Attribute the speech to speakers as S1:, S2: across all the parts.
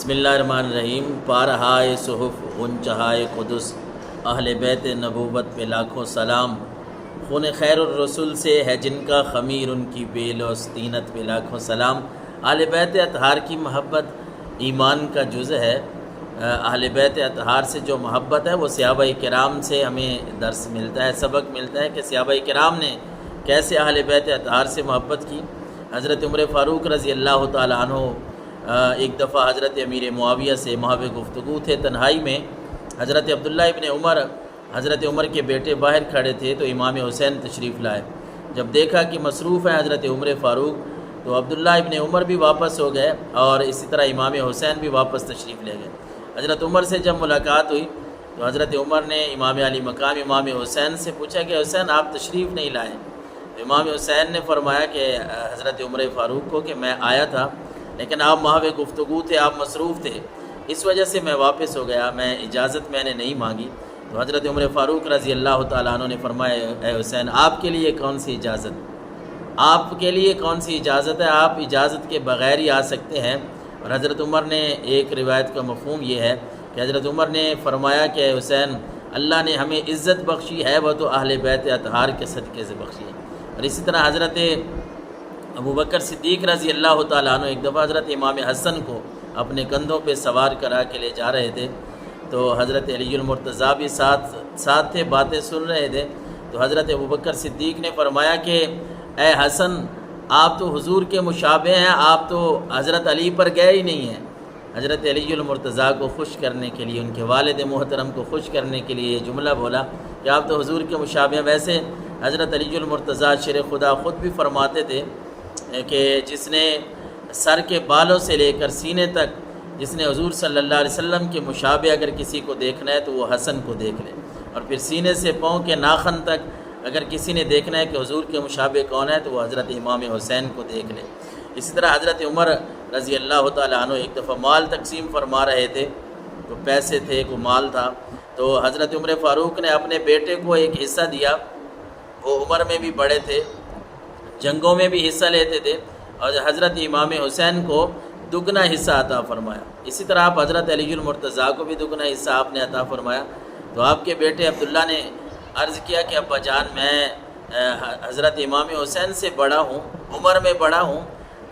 S1: بسم اللہ الرحمن الرحیم۔ پارہائے صحف غنچہائے قدس، اہل بیت نبوت پہ لاکھوں سلام۔ خون خیر الرسول سے ہے جن کا خمیر، ان کی بیل و سطینت پہ لاکھوں سلام۔ اہل بیت اطہار کی محبت ایمان کا جز ہے۔ اہل بیت اطہار سے جو محبت ہے وہ صحابہ کرام سے ہمیں درس ملتا ہے، سبق ملتا ہے کہ صحابہ کرام نے کیسے اہل بیت اطہار سے محبت کی۔ حضرت عمر فاروق رضی اللہ تعالیٰ عنہ ایک دفعہ حضرت امیر معاویہ سے محو گفتگو تھے تنہائی میں۔ حضرت عبداللہ ابن عمر، حضرت عمر کے بیٹے باہر کھڑے تھے تو امام حسین تشریف لائے۔ جب دیکھا کہ مصروف ہیں حضرت عمر فاروق تو عبداللہ ابن عمر بھی واپس ہو گئے اور اسی طرح امام حسین بھی واپس تشریف لے گئے۔ حضرت عمر سے جب ملاقات ہوئی تو حضرت عمر نے امام علی مقام امام حسین سے پوچھا کہ حسین آپ تشریف نہیں لائے؟ تو امام حسین نے فرمایا کہ حضرت عمر فاروق کو کہ میں آیا تھا لیکن آپ محو گفتگو تھے، آپ مصروف تھے، اس وجہ سے میں واپس ہو گیا، اجازت میں نے نہیں مانگی۔ تو حضرت عمر فاروق رضی اللہ تعالیٰ عنہ نے فرمایا اے حسین آپ کے لیے کون سی اجازت، آپ کے لیے کون سی اجازت ہے، آپ اجازت کے بغیر ہی آ سکتے ہیں۔ اور حضرت عمر نے ایک روایت کا مفہوم یہ ہے کہ حضرت عمر نے فرمایا کہ اے حسین اللہ نے ہمیں عزت بخشی ہے وہ تو اہل بیت اطہار کے صدقے سے بخشی ہے۔ اور اسی طرح حضرت ابو بکر صدیق رضی اللہ تعالیٰ عنہ ایک دفعہ حضرت امام حسن کو اپنے کندھوں پہ سوار کرا کے لے جا رہے تھے تو حضرت علی المرتضیٰ بھی ساتھ تھے، باتیں سن رہے تھے۔ تو حضرت ابو بکر صدیق نے فرمایا کہ اے حسن آپ تو حضور کے مشابہ ہیں، آپ تو حضرت علی پر گئے ہی نہیں ہیں۔ حضرت علی المرتضیٰ کو خوش کرنے کے لیے، ان کے والد محترم کو خوش کرنے کے لیے یہ جملہ بولا کہ آپ تو حضور کے مشابہ ہیں۔ ویسے حضرت علی المرتضیٰ شیر خدا خود بھی فرماتے تھے کہ جس نے سر کے بالوں سے لے کر سینے تک، جس نے حضور صلی اللہ علیہ وسلم کے مشابہ اگر کسی کو دیکھنا ہے تو وہ حسن کو دیکھ لے، اور پھر سینے سے پاؤں کے ناخن تک اگر کسی نے دیکھنا ہے کہ حضور کے مشابہ کون ہے تو وہ حضرت امام حسین کو دیکھ لے۔ اسی طرح حضرت عمر رضی اللہ تعالیٰ عنہ ایک دفعہ مال تقسیم فرما رہے تھے، تو پیسے تھے، کوئی مال تھا، تو حضرت عمر فاروق نے اپنے بیٹے کو ایک حصہ دیا۔ وہ عمر میں بھی بڑے تھے، جنگوں میں بھی حصہ لیتے تھے، اور حضرت امام حسین کو دگنا حصہ عطا فرمایا۔ اسی طرح آپ حضرت علی المرتضیٰ کو بھی دگنا حصہ آپ نے عطا فرمایا۔ تو آپ کے بیٹے عبداللہ نے عرض کیا کہ ابا جان میں حضرت امام حسین سے بڑا ہوں، عمر میں بڑا ہوں،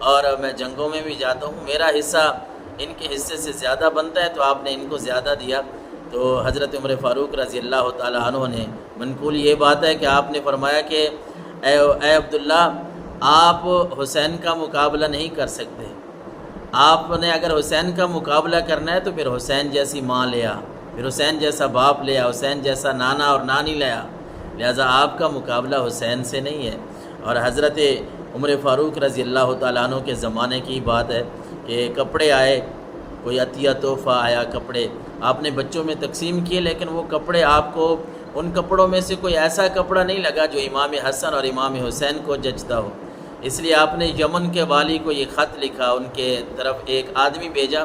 S1: اور میں جنگوں میں بھی جاتا ہوں، میرا حصہ ان کے حصے سے زیادہ بنتا ہے، تو آپ نے ان کو زیادہ دیا۔ تو حضرت عمر فاروق رضی اللہ تعالیٰ عنہ نے، منقول یہ بات ہے کہ آپ نے فرمایا کہ اے عبداللہ آپ حسین کا مقابلہ نہیں کر سکتے، آپ نے اگر حسین کا مقابلہ کرنا ہے تو پھر حسین جیسی ماں لیا، پھر حسین جیسا باپ لیا، حسین جیسا نانا اور نانی لیا، لہذا آپ کا مقابلہ حسین سے نہیں ہے۔ اور حضرت عمر فاروق رضی اللہ تعالیٰ عنہ کے زمانے کی بات ہے کہ کپڑے آئے، کوئی عطیہ تحفہ آیا، کپڑے آپ نے بچوں میں تقسیم کیے، لیکن وہ کپڑے آپ کو ان کپڑوں میں سے کوئی ایسا کپڑا نہیں لگا جو امام حسن اور امام حسین کو جچتا ہو، اس لیے آپ نے یمن کے والی کو یہ خط لکھا، ان کے طرف ایک آدمی بھیجا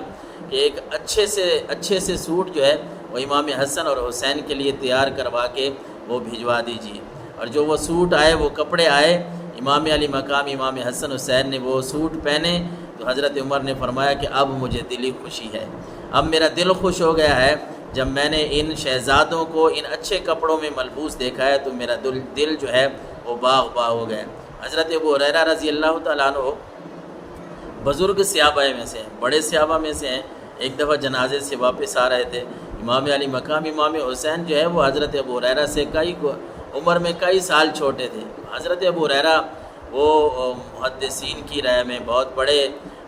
S1: کہ ایک اچھے سے سوٹ جو ہے وہ امام حسن اور حسین کے لیے تیار کروا کے وہ بھجوا دیجیے۔ اور جو وہ سوٹ آئے، وہ کپڑے آئے، امام علی مقام امام حسن حسین نے وہ سوٹ پہنے، تو حضرت عمر نے فرمایا کہ اب مجھے دلی خوشی ہے، اب میرا دل خوش ہو گیا ہے، جب میں نے ان شہزادوں کو ان اچھے کپڑوں میں ملبوس دیکھا ہے تو میرا دل جو ہے وہ باغ ہو گیا۔ حضرت ابو ہریرہ رضی اللہ تعالیٰ عنہ بزرگ صحابہ میں سے ہیں، بڑے صحابہ میں سے ہیں۔ ایک دفعہ جنازے سے واپس آ رہے تھے، امام علی مقام امام حسین جو ہے وہ حضرت ابو ہریرہ سے عمر میں کئی سال چھوٹے تھے۔ حضرت ابو ہریرہ وہ محدثین کی رائے میں بہت بڑے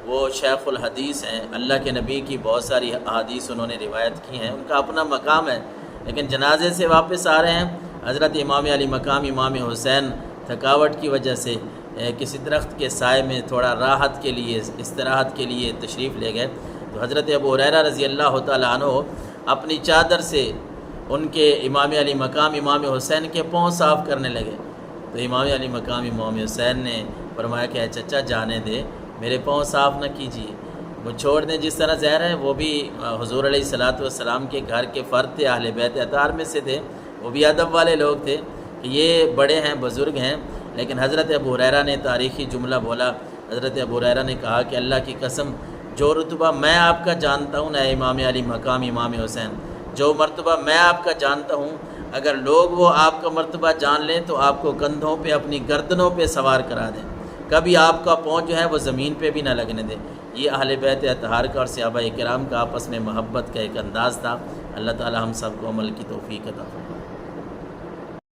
S1: وہ شیخ الحدیث ہیں، اللہ کے نبی کی بہت ساری احادیث انہوں نے روایت کی ہیں، ان کا اپنا مقام ہے، لیکن جنازے سے واپس آ رہے ہیں۔ حضرت امام علی مقام امام حسین تھکاوٹ کی وجہ سے کسی درخت کے سائے میں تھوڑا راحت کے لیے، استراحت کے لیے تشریف لے گئے، تو حضرت ابو ہریرہ رضی اللہ تعالیٰ عنہ اپنی چادر سے ان کے امام علی مقام امام حسین کے پاؤں صاف کرنے لگے۔ تو امام علی مقام امام حسین نے فرمایا کہ اے چچا جانے دے، میرے پاؤں صاف نہ کیجیے، وہ چھوڑ دیں، جس طرح ظاہر ہے وہ بھی حضور علیہ الصلوۃ والسلام کے گھر کے فرد تھے، اہل بیت اطہار میں سے تھے، وہ بھی ادب والے لوگ تھے کہ یہ بڑے ہیں، بزرگ ہیں۔ لیکن حضرت ابو ہریرہ نے تاریخی جملہ بولا، حضرت ابو ہریرہ نے کہا کہ اللہ کی قسم جو رتبہ میں آپ کا جانتا ہوں اے امام علی مقام امام حسین، جو مرتبہ میں آپ کا جانتا ہوں، اگر لوگ وہ آپ کا مرتبہ جان لیں تو آپ کو کندھوں پہ اپنی گردنوں پہ سوار کرا دیں، کبھی آپ کا پاؤں جو ہے وہ زمین پہ بھی نہ لگنے دیں۔ یہ اہل بیت اطہار کا اور صحابہ کرام کا آپس میں محبت کا ایک انداز تھا۔ اللہ تعالی ہم سب کو عمل کی توفیق عطا فرمائے۔